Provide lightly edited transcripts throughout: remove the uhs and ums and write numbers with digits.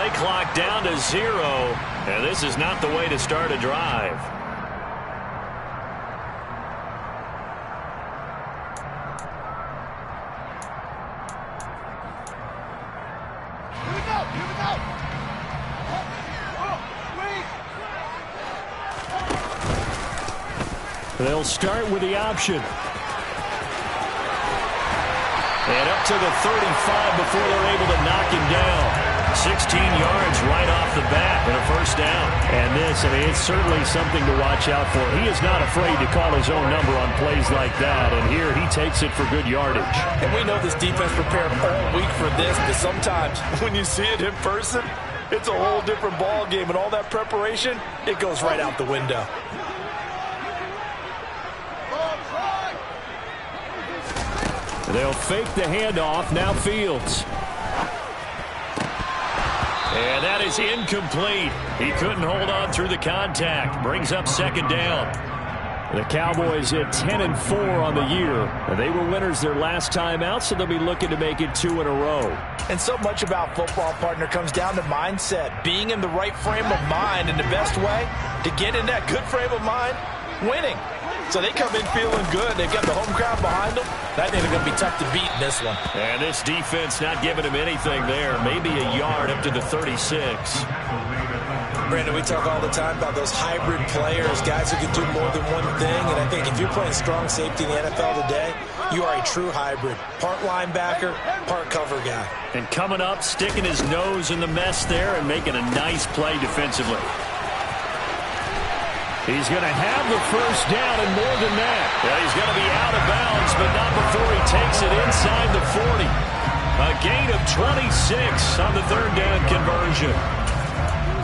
play clock down to 0, and this is not the way to start a drive. They'll start with the option. And up to the 35 before they're able to knock him down. 16 yards right off the bat and a first down. And this, I mean, it's certainly something to watch out for. He is not afraid to call his own number on plays like that. And here he takes it for good yardage. And we know this defense prepared all week for this, but sometimes when you see it in person, it's a whole different ball game. And all that preparation, it goes right out the window. They'll fake the handoff. Now Fields. And that is incomplete. He couldn't hold on through the contact. Brings up second down. The Cowboys at 10-4 on the year. They were winners their last time out, so they'll be looking to make it 2 in a row. And so much about football, partner, comes down to mindset. Being in the right frame of mind, and the best way to get in that good frame of mind, winning. So they come in feeling good. They've got the home crowd behind them. I think they're going to be tough to beat in this one. And this defense not giving him anything there. Maybe a yard up to the 36. Brandon, we talk all the time about those hybrid players, guys who can do more than one thing. And I think if you're playing strong safety in the NFL today, you are a true hybrid. Part linebacker, part cover guy. And coming up, sticking his nose in the mess there and making a nice play defensively. He's going to have the first down and more than that. Yeah, he's going to be out of bounds, but not before he takes it inside the 40. A gain of 26 on the third down conversion.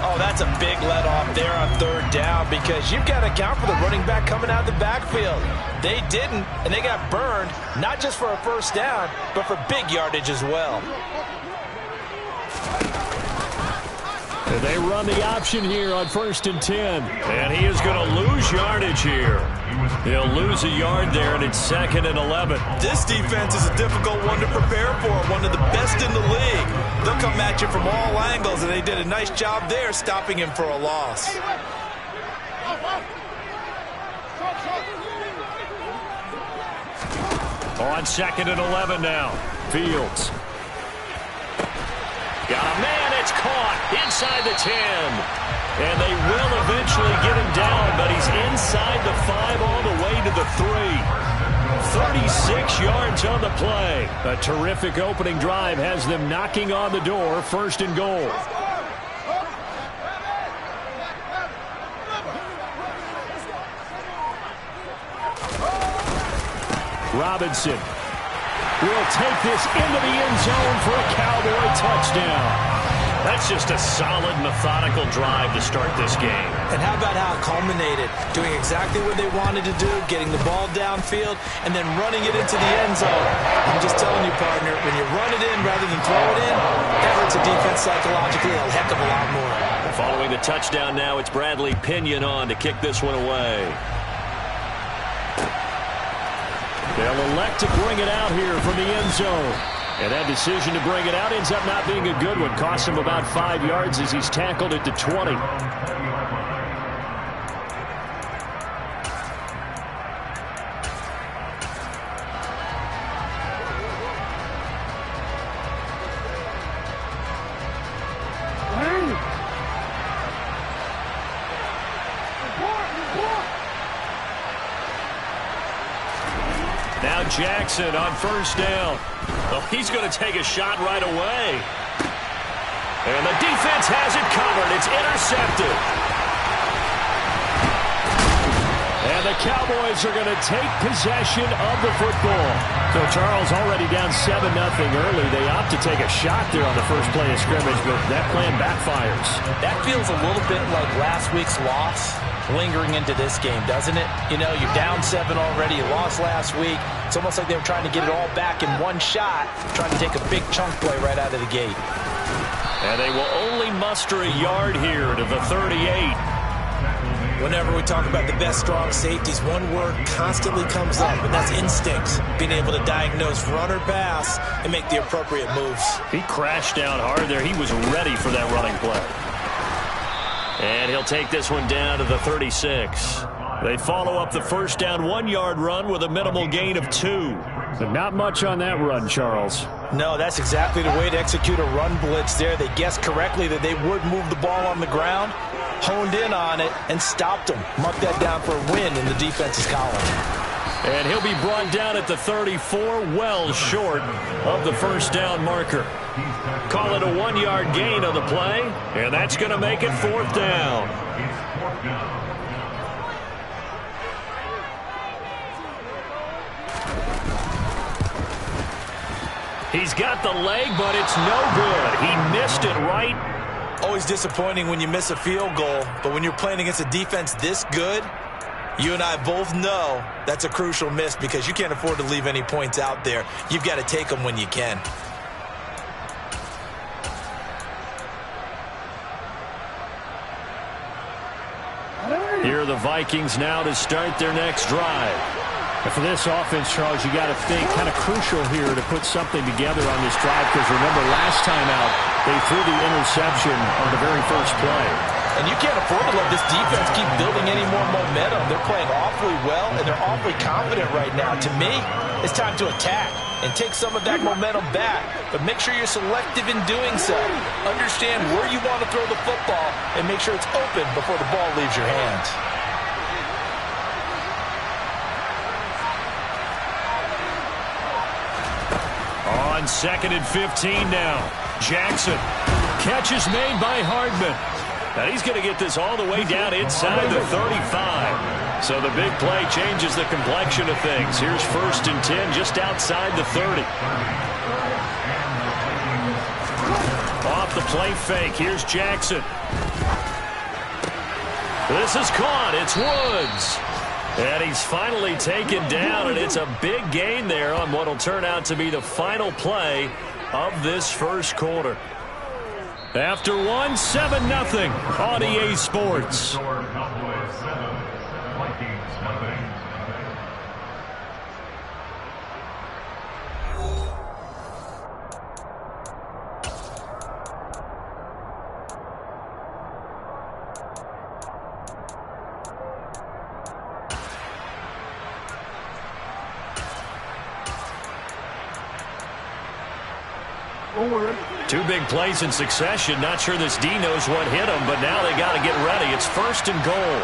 Oh, that's a big let off there on third down because you've got to account for the running back coming out of the backfield. They didn't, and they got burned, not just for a first down, but for big yardage as well. They run the option here on 1st and 10. And he is going to lose yardage here. He'll lose a yard there, and it's 2nd and 11. This defense is a difficult one to prepare for, one of the best in the league. They'll come at you from all angles, and they did a nice job there stopping him for a loss. On 2nd and 11 now. Fields. Got a man, it's caught inside the 10. And they will eventually get him down, but he's inside the 5 all the way to the 3. 36 yards on the play. A terrific opening drive has them knocking on the door, 1st and goal. Robinson will take this into the end zone for a Cowboy touchdown. That's just a solid, methodical drive to start this game. And how about how it culminated? Doing exactly what they wanted to do, getting the ball downfield, and then running it into the end zone. I'm just telling you, partner, when you run it in rather than throw it in, that hurts a defense psychologically a heck of a lot more. Following the touchdown now, it's Bradley Pinion on to kick this one away. They'll elect to bring it out here from the end zone. And that decision to bring it out ends up not being a good one. Costs him about 5 yards as he's tackled at the 20. Now Jackson on 1st down. Oh, he's going to take a shot right away. And the defense has it covered. It's intercepted. And the Cowboys are going to take possession of the football. So Charles already down 7-0 early. They opt to take a shot there on the first play of scrimmage, but that plan backfires. That feels a little bit like last week's loss lingering into this game, doesn't it? You know, you're down 7 already. You lost last week. It's almost like they were trying to get it all back in one shot, trying to take a big chunk play right out of the gate. And they will only muster a yard here to the 38. Whenever we talk about the best strong safeties, one word constantly comes up, and that's instinct. Being able to diagnose run or pass and make the appropriate moves. He crashed down hard there. He was ready for that running play. And he'll take this one down to the 36. They follow up the first down 1-yard run with a minimal gain of 2. But not much on that run, Charles. No, that's exactly the way to execute a run blitz there. They guessed correctly that they would move the ball on the ground, honed in on it, and stopped them. Mark that down for a win in the defense's column. And he'll be brought down at the 34, well short of the first down marker. Call it a 1-yard gain on the play, and that's going to make it 4th down. He's got the leg, but it's no good. He missed it right. Always disappointing when you miss a field goal, but when you're playing against a defense this good, you and I both know that's a crucial miss because you can't afford to leave any points out there. You've got to take them when you can. Here are the Vikings now to start their next drive. And for this offense, Charles, you got to think kind of crucial here to put something together on this drive because remember last time out they threw the interception on the very first play. And you can't afford to let this defense keep building any more momentum. They're playing awfully well, and they're awfully confident right now. To me, it's time to attack and take some of that momentum back. But make sure you're selective in doing so. Understand where you want to throw the football and make sure it's open before the ball leaves your hands. On 2nd and 15 now. Jackson. Catch is made by Hardman. Now he's going to get this all the way down inside the 35. So the big play changes the complexion of things. Here's 1st and 10 just outside the 30. Off the play fake. Here's Jackson. This is caught. It's Woods. And he's finally taken down, and it's a big gain there on what will turn out to be the final play of this first quarter. After one, 7-0 on EA Sports. Two big plays in succession. Not sure this D knows what hit him, but now they got to get ready. It's 1st and goal.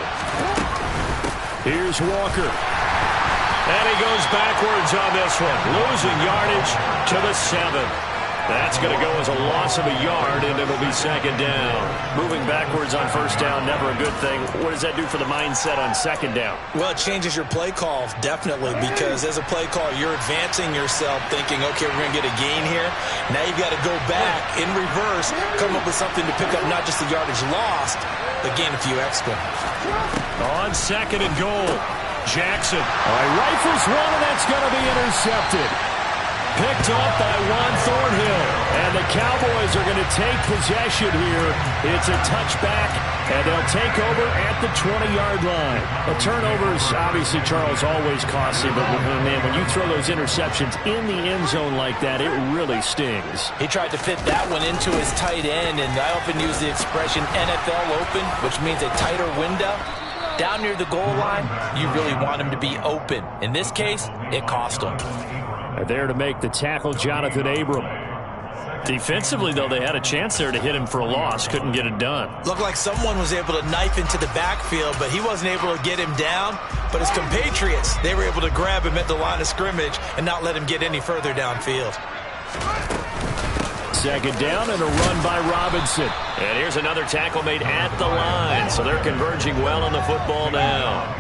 Here's Walker. And he goes backwards on this one. Losing yardage to the 7. That's going to go as a loss of a yard, and it'll be 2nd down. Moving backwards on 1st down, never a good thing. What does that do for the mindset on 2nd down? Well, it changes your play call, definitely, because as a play call, you're advancing yourself thinking, okay, we're going to get a gain here. Now you've got to go back in reverse, come up with something to pick up not just the yardage lost, but gain a few extra. On 2nd and goal, Jackson. Rifles one, and that's going to be intercepted. Picked off by Juan Thornhill. And the Cowboys are going to take possession here. It's a touchback, and they'll take over at the 20-yard line. A turnover is obviously, Charles, always costly, but man, when you throw those interceptions in the end zone like that, it really stings. He tried to fit that one into his tight end, and I often use the expression NFL open, which means a tighter window. Down near the goal line, you really want him to be open. In this case, it cost him. There to make the tackle, Jonathan Abram. Defensively, though, they had a chance there to hit him for a loss. Couldn't get it done. Looked like someone was able to knife into the backfield, but he wasn't able to get him down. But his compatriots, they were able to grab him at the line of scrimmage and not let him get any further downfield. 2nd down and a run by Robinson. And here's another tackle made at the line. So they're converging well on the football now.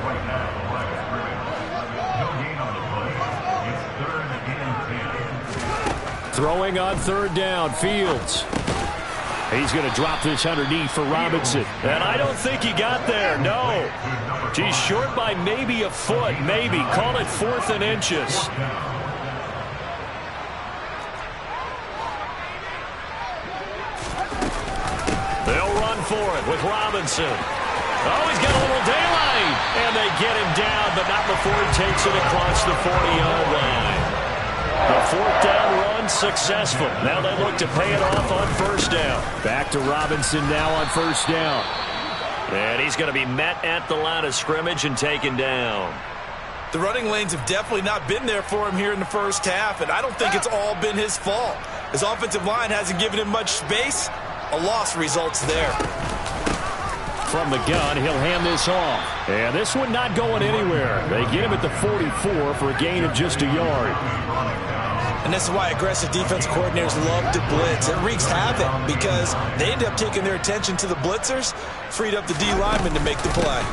Throwing on 3rd down, Fields. He's going to drop this underneath for Robinson. And I don't think he got there, no. He's short by maybe a foot, maybe. Call it 4th and inches. They'll run for it with Robinson. Oh, he's got a little daylight. And they get him down, but not before he takes it across the 40-yard line. The fourth down run successful. Now they look to pay it off on first down. Back to Robinson now on first down. And he's going to be met at the line of scrimmage and taken down. The running lanes have definitely not been there for him here in the first half, and I don't think it's all been his fault. His offensive line hasn't given him much space. A loss results there. From the gun, he'll hand this off. And this one not going anywhere. They get him at the 44 for a gain of just a yard. And this is why aggressive defense coordinators love to blitz. It wreaks havoc because they end up taking their attention to the blitzers, freed up the D lineman to make the play.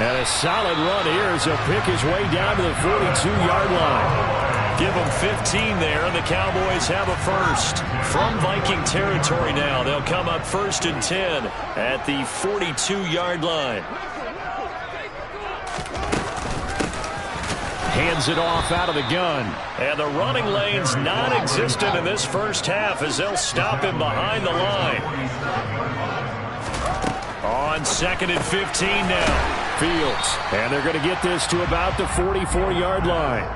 And a solid run here as he'll pick his way down to the 42-yard line. Give them 15 there, and the Cowboys have a first. From Viking territory now, they'll come up 1st and 10 at the 42-yard line. Hands it off out of the gun. And the running lane's non-existent in this first half as they'll stop him behind the line. On 2nd and 15 now. Fields. And they're going to get this to about the 44-yard line.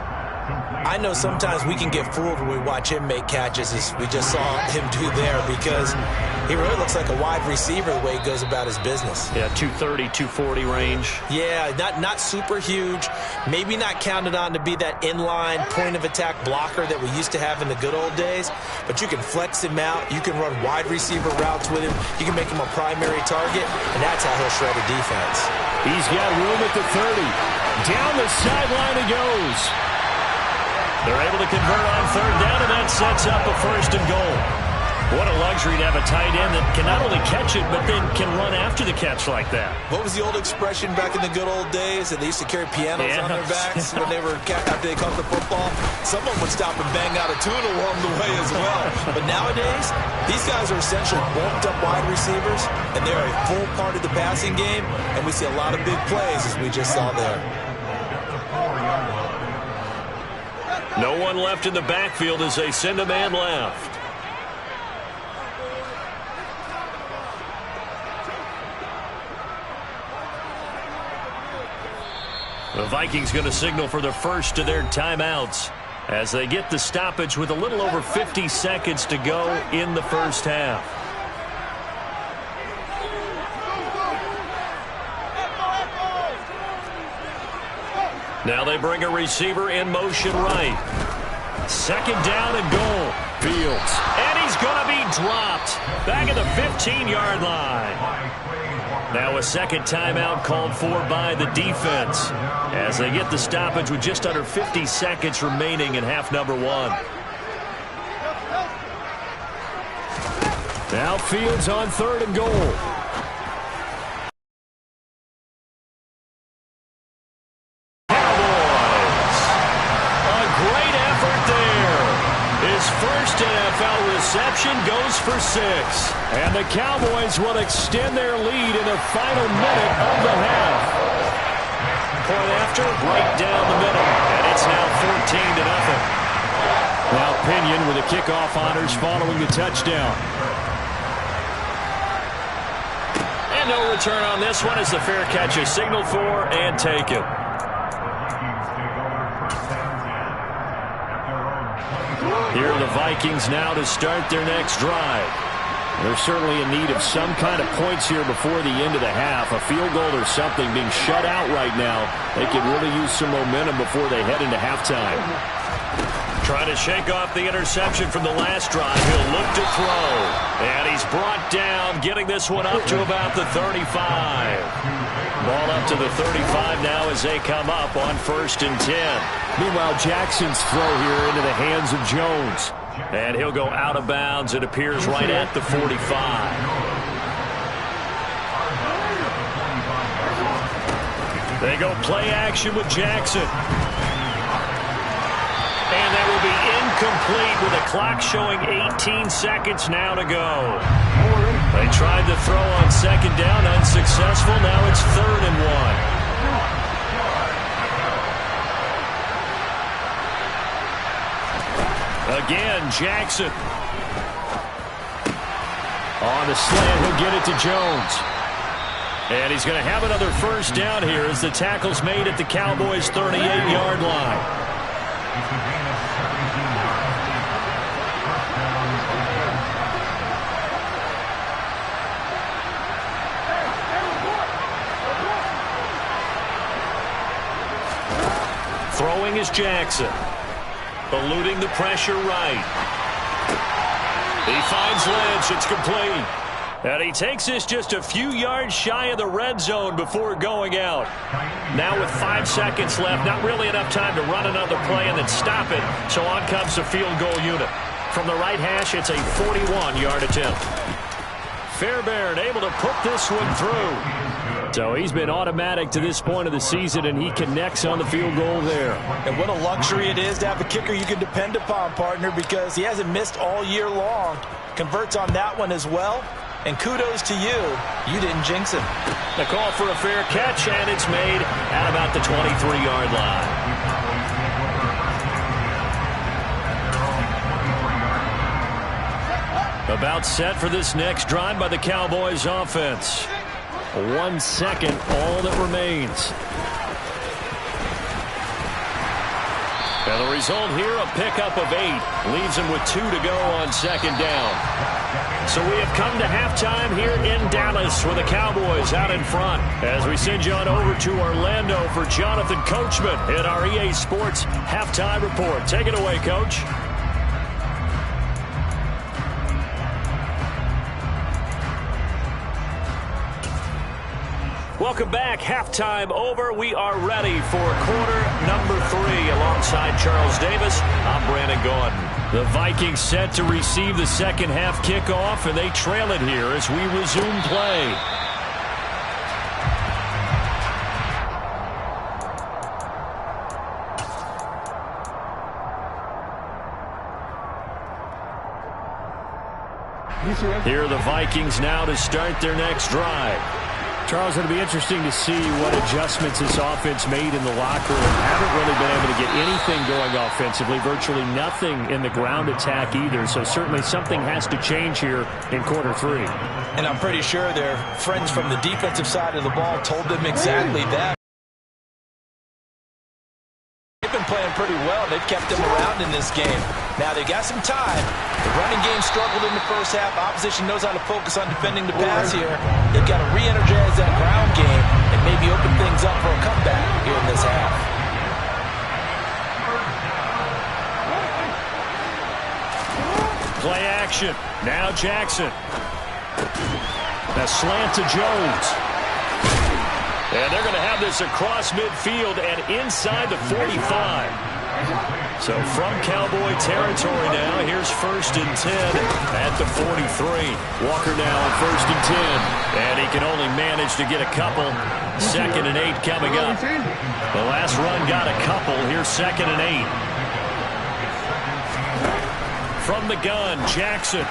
I know sometimes we can get fooled when we watch him make catches, as we just saw him do there, because he really looks like a wide receiver the way he goes about his business. Yeah, 230, 240 range. Yeah, not super huge. Maybe not counted on to be that inline point-of-attack blocker that we used to have in the good old days, but you can flex him out. You can run wide receiver routes with him. You can make him a primary target, and that's how he'll shred a defense. He's got room at the 30. Down the sideline he goes. They're able to convert on 3rd down, and that sets up a 1st and goal. What a luxury to have a tight end that can not only catch it, but then can run after the catch like that. What was the old expression back in the good old days that they used to carry pianos on their backs when they were after they caught the football? Someone would stop and bang out a tune along the way as well. But nowadays, these guys are essentially bulked up wide receivers, and they're a full part of the passing game, and we see a lot of big plays as we just saw there. No one left in the backfield as they send a man left. The Vikings going to signal for the first of their timeouts as they get the stoppage with a little over 50 seconds to go in the first half. Now they bring a receiver in motion right. 2nd down and goal. Fields. And he's going to be dropped back at the 15-yard line. Now a second timeout called for by the defense as they get the stoppage with just under 50 seconds remaining in half number 1. Now Fields on 3rd and goal. First NFL reception goes for 6. And the Cowboys will extend their lead in the final minute of the half. Point after, right down the middle. And it's now 14-0. Now Pinion with the kickoff honors following the touchdown. And no return on this one as the fair catch is signaled for and taken. Here are the Vikings now to start their next drive. They're certainly in need of some kind of points here before the end of the half. A field goal or something being shut out right now. They could really use some momentum before they head into halftime. Trying to shake off the interception from the last drive. He'll look to throw. And he's brought down, getting this one up to about the 35. Ball up to the 35 now as they come up on 1st and 10. Meanwhile, Jackson's throw here into the hands of Jones. And he'll go out of bounds. It appears right at the 45. They go play action with Jackson. And that will be incomplete with the clock showing 18 seconds now to go. They tried to throw on 2nd down, unsuccessful. Now it's 3rd and 1. Again, Jackson. On the slant, he'll get it to Jones. And he's going to have another first down here as the tackle's made at the Cowboys' 38-yard line. Throwing is Jackson. Eluding the pressure right. He finds Lynch. It's complete. And he takes this just a few yards shy of the red zone before going out. Now with 5 seconds left, not really enough time to run another play and then stop it. So on comes the field goal unit. From the right hash, it's a 41-yard attempt. Fairbairn able to put this one through. So he's been automatic to this point of the season, and he connects on the field goal there. And what a luxury it is to have a kicker you can depend upon, partner, because he hasn't missed all year long. Converts on that one as well. And kudos to you. You didn't jinx him. The call for a fair catch, and it's made at about the 23-yard line. About set for this next drive by the Cowboys offense. 1 second, all that remains. And the result here, a pickup of 8. Leaves him with 2 to go on second down. So we have come to halftime here in Dallas with the Cowboys out in front. As we send you on over to Orlando for Jonathan Coachman in our EA Sports Halftime Report. Take it away, Coach. Welcome back. Halftime over. We are ready for quarter number 3. Alongside Charles Davis, I'm Brandon Gordon. The Vikings set to receive the second half kickoff, and they trail it here as we resume play. Here are the Vikings now to start their next drive. Charles, it'll be interesting to see what adjustments this offense made in the locker room. Haven't really been able to get anything going offensively, virtually nothing in the ground attack either. So certainly something has to change here in quarter 3. And I'm pretty sure their friends from the defensive side of the ball told them exactly that. They've been playing pretty well. They've kept them around in this game. Now they've got some time. The running game struggled in the first half. Opposition knows how to focus on defending the pass here. They've got to re-energize that ground game and maybe open things up for a comeback here in this half. Play action. Now Jackson. A slant to Jones. And they're going to have this across midfield and inside the 45. So from Cowboy territory now, here's 1st and 10 at the 43. Walker now on 1st and 10. And he can only manage to get a couple. 2nd and 8 coming up. The last run got a couple. Here's 2nd and 8. From the gun, Jackson.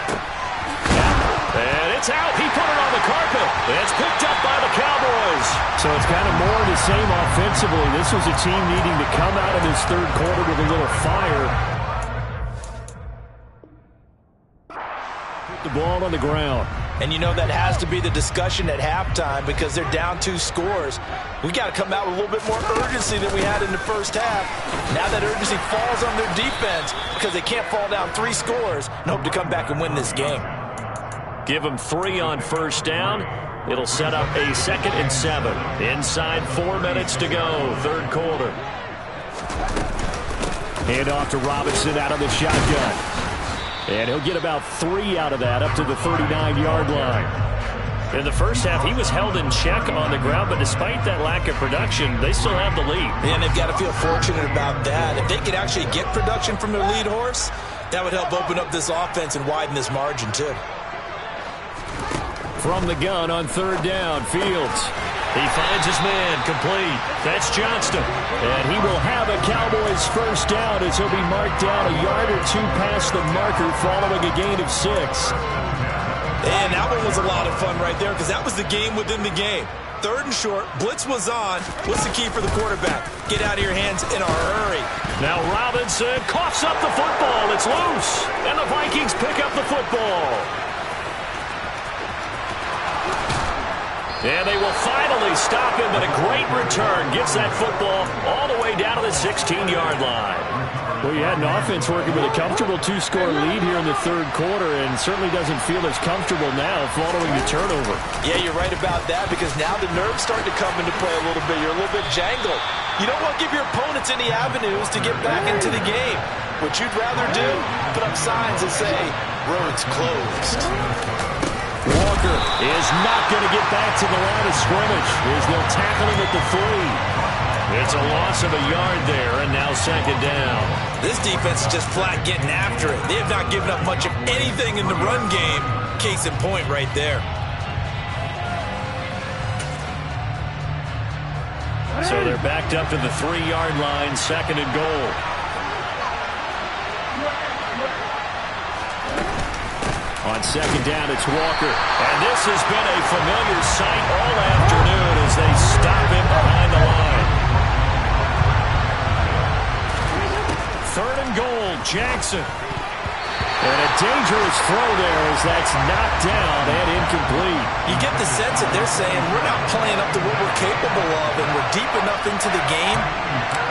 And it's out. He put it on the carpet. It's picked up by the Cowboys. So it's kind of more of the same offensively. This was a team needing to come out of this third quarter with a little fire. Put the ball on the ground. And you know that has to be the discussion at halftime because they're down 2 scores. We got to come out with a little bit more urgency than we had in the first half. Now that urgency falls on their defense because they can't fall down 3 scores and hope to come back and win this game. Give them 3 on first down. It'll set up a 2nd and 7. Inside 4 minutes to go, third quarter. Hand off to Robinson out of the shotgun. And he'll get about 3 out of that up to the 39-yard line. In the first half, he was held in check on the ground, but despite that lack of production, they still have the lead. And they've got to feel fortunate about that. If they could actually get production from their lead horse, that would help open up this offense and widen this margin too. From the gun on 3rd down, Fields. He finds his man, complete. That's Johnston. And he will have a Cowboys first down as he'll be marked down a yard or 2 past the marker following a gain of 6. And that one was a lot of fun right there because that was the game within the game. 3rd and short, blitz was on. What's the key for the quarterback? Get out of your hands in a hurry. Now Robinson coughs up the football. It's loose. And the Vikings pick up the football. And they will finally stop him, but a great return gets that football all the way down to the 16-yard line. Well, you had an offense working with a comfortable 2-score lead here in the third quarter, and certainly doesn't feel as comfortable now following the turnover. Yeah, you're right about that, because now the nerves starting to come into play a little bit. You're a little bit jangled. You don't want to give your opponents any avenues to get back into the game. What you'd rather do, put up signs that say, roads closed. Walker is not going to get back to the line of scrimmage as they'll tackle him at the 3. It's a loss of a yard there, and now second down. This defense is just flat getting after it. They have not given up much of anything in the run game. Case in point right there. So they're backed up to the 3-yard line, second and goal. On second down, it's Walker. And this has been a familiar sight all afternoon as they stop him behind the line. Third and goal, Jackson. And a dangerous throw there as that's knocked down and incomplete. You get the sense that they're saying we're not playing up to what we're capable of, and we're deep enough into the game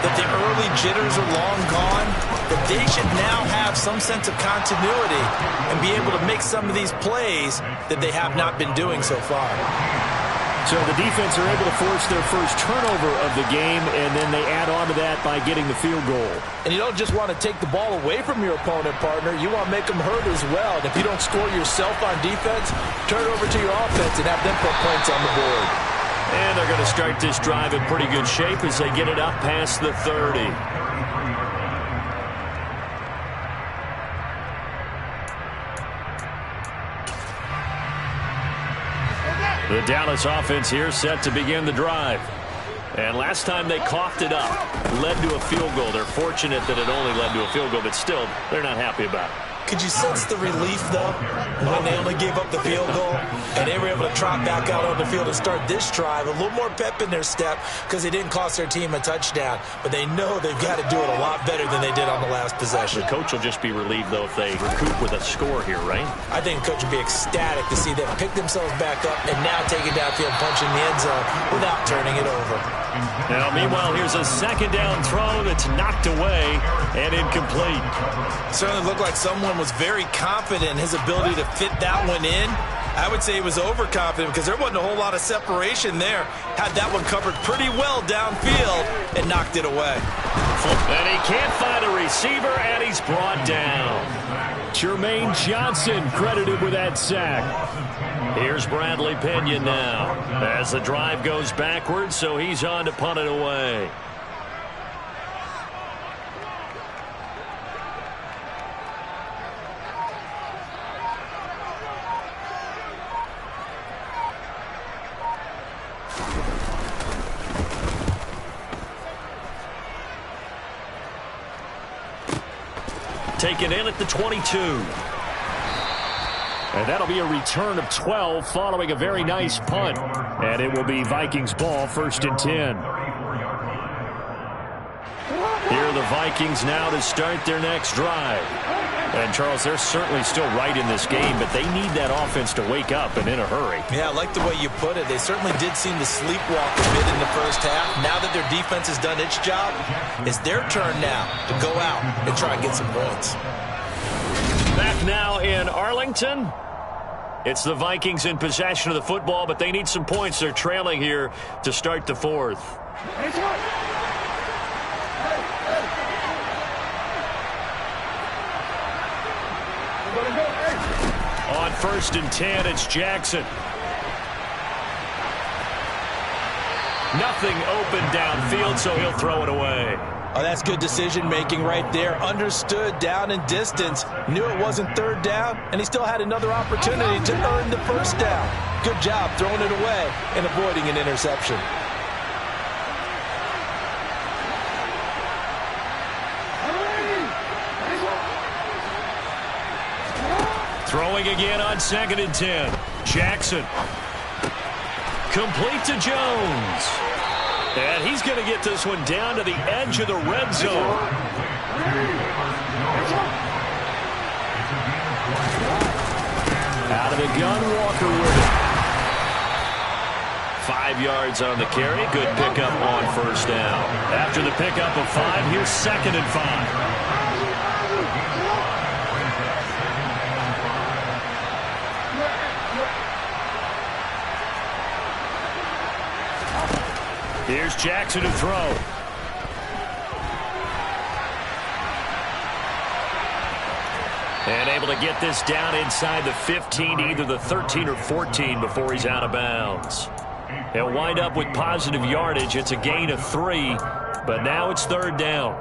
that the early jitters are long gone, that they should now have some sense of continuity and be able to make some of these plays that they have not been doing so far. So the defense are able to force their first turnover of the game, and then they add on to that by getting the field goal. And you don't just want to take the ball away from your opponent, partner. You want to make them hurt as well. And if you don't score yourself on defense, turn it over to your offense and have them put points on the board. And they're going to start this drive in pretty good shape as they get it up past the 30. The Dallas offense here set to begin the drive. And last time they coughed it up, led to a field goal. They're fortunate that it only led to a field goal, but still, they're not happy about it. Could you sense the relief, though, when they only gave up the field goal and they were able to trot back out on the field and start this drive? A little more pep in their step because they didn't cost their team a touchdown, but they know they've got to do it a lot better than they did on the last possession. The coach will just be relieved, though, if they recoup with a score here, right? I think the coach will be ecstatic to see them pick themselves back up and now take it downfield, punching the end zone without turning it over. Now, meanwhile, here's a second down throw that's knocked away and incomplete. Certainly looked like someone was very confident in his ability to fit that one in. I would say he was overconfident because there wasn't a whole lot of separation there. Had that one covered pretty well downfield and knocked it away. And he can't find a receiver, and he's brought down. Jermaine Johnson credited with that sack. Here's Bradley Pinion now as the drive goes backwards, so he's on to punt it away. Taken in at the 22. And that'll be a return of 12 following a very nice punt. And it will be Vikings ball, 1st and 10. Here are the Vikings now to start their next drive. And, Charles, they're certainly still right in this game, but they need that offense to wake up and in a hurry. Yeah, I like the way you put it. They certainly did seem to sleepwalk a bit in the first half. Now that their defense has done its job, it's their turn now to go out and try and get some points. Back now in Arlington. It's the Vikings in possession of the football, but they need some points. They're trailing here to start the 4th. On 1st and 10, it's Jackson. Nothing open downfield, so he'll throw it away. Oh, that's good decision-making right there. Understood down and distance. Knew it wasn't third down, and he still had another opportunity to earn the first down. Good job throwing it away and avoiding an interception. Throwing again on 2nd and 10. Jackson. Complete to Jones. And he's going to get this one down to the edge of the red zone. Out of the gun, Walker with it. 5 yards on the carry. Good pickup on first down. After the pickup of 5, here's 2nd and 5. Here's Jackson to throw. And able to get this down inside the 15, either the 13 or 14 before he's out of bounds. He'll wind up with positive yardage. It's a gain of 3, but now it's 3rd down.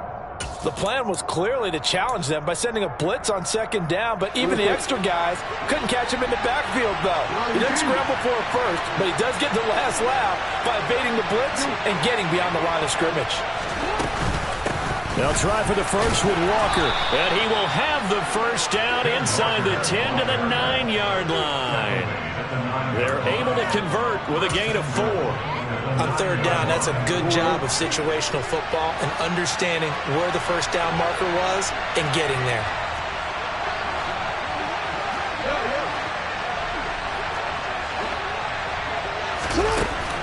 The plan was clearly to challenge them by sending a blitz on 2nd down, but even the extra guys couldn't catch him in the backfield, though. He didn't scramble for it first, but he does get the last laugh by evading the blitz and getting beyond the line of scrimmage. They'll try for the first with Walker. And he will have the first down inside the 10 to the 9-yard line. They're able to convert with a gain of 4. On 3rd down, that's a good job of situational football and understanding where the first down marker was and getting there.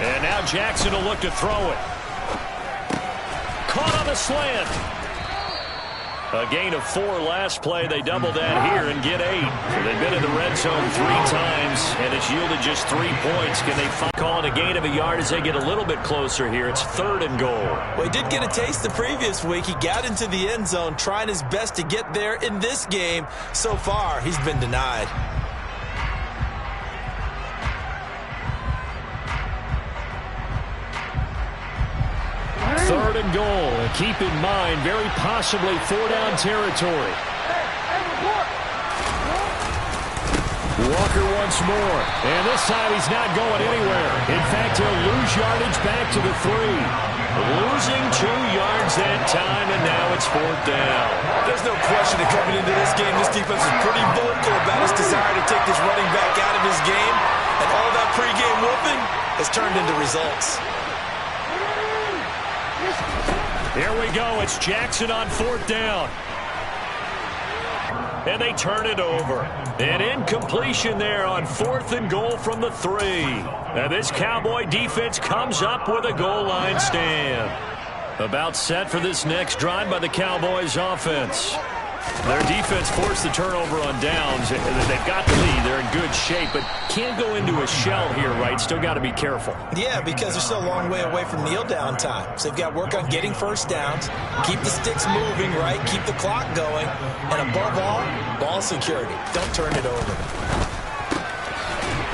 And now Jackson will look to throw it. Caught on the slant. A gain of 4 last play. They double that here and get 8. So they've been in the red zone 3 times, and it's yielded just 3 points. Can they call it a gain of a yard as they get a little bit closer here? It's 3rd and goal. Well, he did get a taste the previous week. He got into the end zone, trying his best to get there in this game. So far, he's been denied. Third and goal. Keep in mind, very possibly 4-down territory. Walker once more. And this time he's not going anywhere. In fact, he'll lose yardage back to the 3. Losing 2 yards that time, and now it's 4th down. There's no question that coming into this game, this defense is pretty vocal about its desire to take this running back out of his game. And all that pregame whooping has turned into results. Here we go. It's Jackson on 4th down. And they turn it over. An incompletion there on 4th and goal from the 3. And this Cowboy defense comes up with a goal line stand. About set for this next drive by the Cowboys offense. Their defense forced the turnover on downs. They've got the lead. They're in good shape, but can't go into a shell here, right? Still got to be careful. Yeah, because they're still a long way away from kneel down time. So they've got to work on getting first downs, keep the sticks moving, right? Keep the clock going. And above all, ball security. Don't turn it over.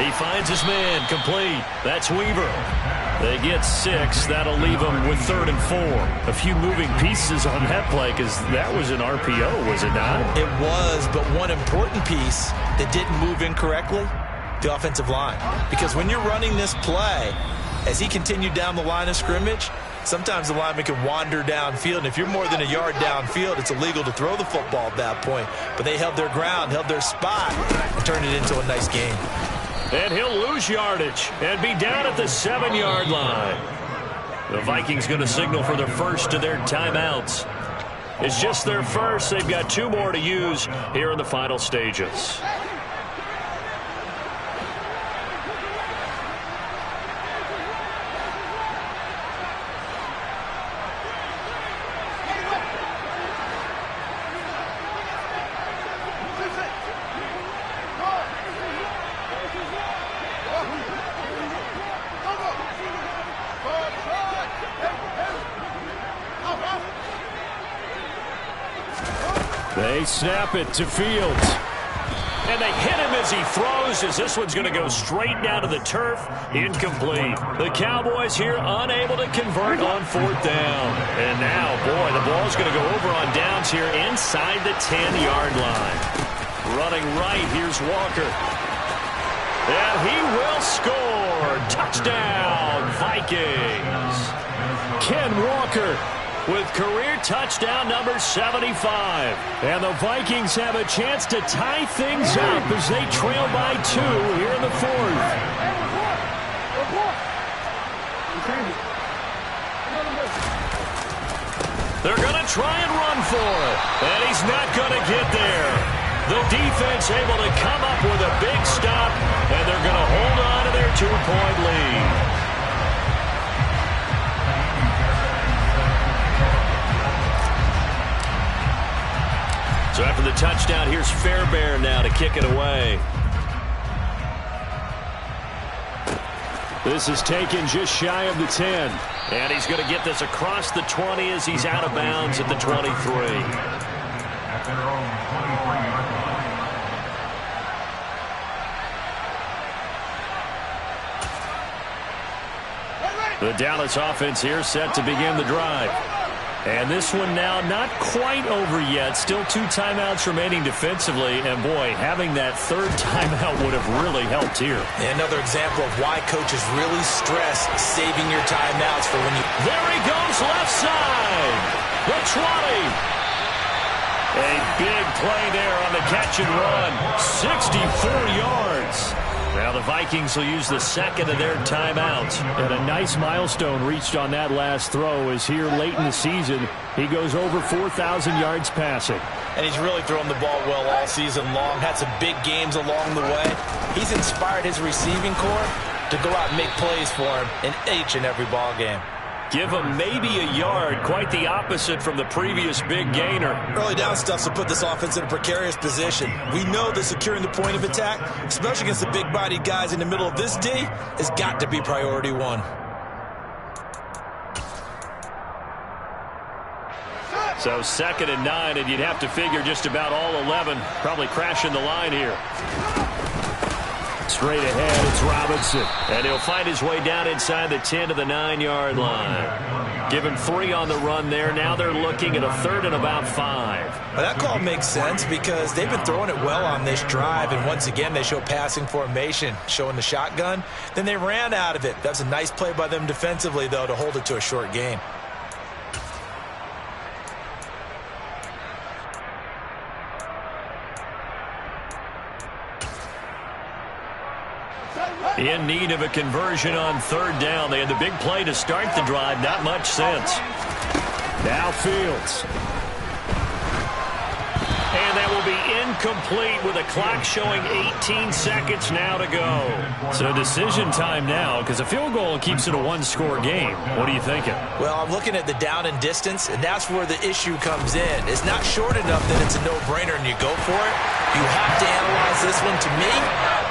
He finds his man complete. That's Weaver. They get 6. That'll leave them with 3rd and 4. A few moving pieces on that play because that was an RPO, was it not? It was, but one important piece that didn't move incorrectly, the offensive line. Because when you're running this play, as he continued down the line of scrimmage, sometimes the lineman can wander downfield, and if you're more than a yard downfield, it's illegal to throw the football at that point. But they held their ground, held their spot, and turned it into a nice game. And he'll lose yardage and be down at the 7-yard line. The Vikings going to signal for their first of their timeouts. It's just their first. They've got 2 more to use here in the final stages. They snap it to Fields. And they hit him as he throws, as this one's going to go straight down to the turf. Incomplete. The Cowboys here unable to convert on 4th down. And now, boy, the ball's going to go over on downs here inside the 10-yard line. Running right, here's Walker. And he will score. Touchdown, Vikings. Ken Walker with career touchdown number 75. And the Vikings have a chance to tie things up as they trail by 2 here in the 4th. They're going to try and run for it. And he's not going to get there. The defense able to come up with a big stop, and they're going to hold on to their 2-point lead. try for the touchdown. Here's Fairbairn now to kick it away. This is taken just shy of the 10. And he's going to get this across the 20 as he's out of bounds at the 23. The Dallas offense here set to begin the drive. And this one now not quite over yet. Still 2 timeouts remaining defensively. And, boy, having that third timeout would have really helped here. Another example of why coaches really stress saving your timeouts for when you... There he goes, left side. The 20. A big play there on the catch and run. 64 yards. Now the Vikings will use the second of their timeouts. And a nice milestone reached on that last throw as here late in the season, he goes over 4,000 yards passing. And he's really thrown the ball well all season long. Had some big games along the way. He's inspired his receiving corps to go out and make plays for him in each and every ball game. Give him maybe a yard. Quite the opposite from the previous big gainer. Early down stuff will put this offense in a precarious position. We know that securing the point of attack, especially against the big-bodied guys in the middle of this D, has got to be priority one. So 2nd and 9, and you'd have to figure just about all 11 probably crashing the line here. Straight ahead, it's Robinson. And he'll find his way down inside the 10 to the 9-yard line. Give him 3 on the run there. Now they're looking at a 3rd and about 5. Well, that call makes sense because they've been throwing it well on this drive. And once again, they show passing formation, showing the shotgun. Then they ran out of it. That's a nice play by them defensively, though, to hold it to a short gain. In need of a conversion on 3rd down. They had the big play to start the drive. Not much sense. Now Fields. And that will be incomplete with a clock showing 18 seconds now to go. So decision time now because a field goal keeps it a 1-score game. What are you thinking? Well, I'm looking at the down and distance, and that's where the issue comes in. It's not short enough that it's a no-brainer and you go for it. You have to analyze this one. To me,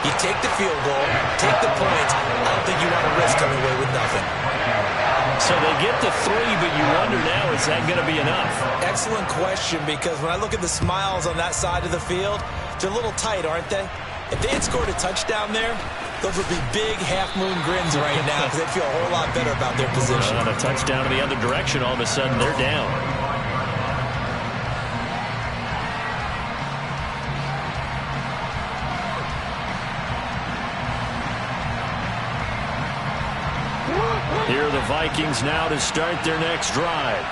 you take the field goal, take the points. I don't think you want to risk coming away with nothing. So they get the 3, but you wonder now, is that going to be enough? Excellent question, because when I look at the smiles on that side of the field, they're a little tight, aren't they? If they had scored a touchdown there, those would be big half-moon grins right now because they'd feel a whole lot better about their position. On a touchdown in the other direction, all of a sudden they're down. Here are the Vikings now to start their next drive.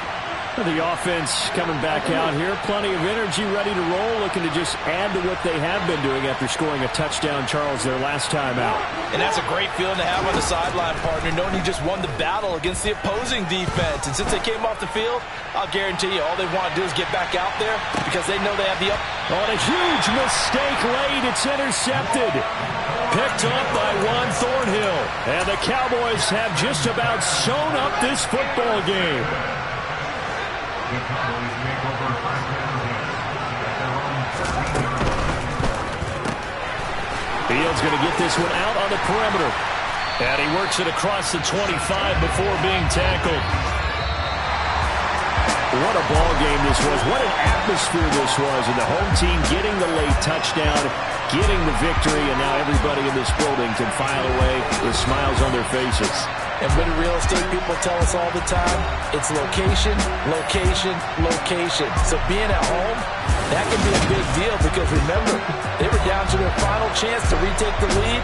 The offense coming back out here. Plenty of energy, ready to roll, looking to just add to what they have been doing after scoring a touchdown, Charles, their last time out. And that's a great feeling to have on the sideline, partner, knowing you just won the battle against the opposing defense. And since they came off the field, I'll guarantee you all they want to do is get back out there because they know they have the up. On a huge mistake late, it's intercepted. Picked up by Juan Thornhill. And the Cowboys have just about sewn up this football game. Fields going to get this one out on the perimeter. And he works it across the 25 before being tackled. What a ball game this was. What an atmosphere this was. And the home team getting the late touchdown, getting the victory, and now everybody in this building can file away with smiles on their faces. And what do real estate people tell us all the time? It's location, location, location. So being at home, that can be a big deal because remember, they were down to their final chance to retake the lead.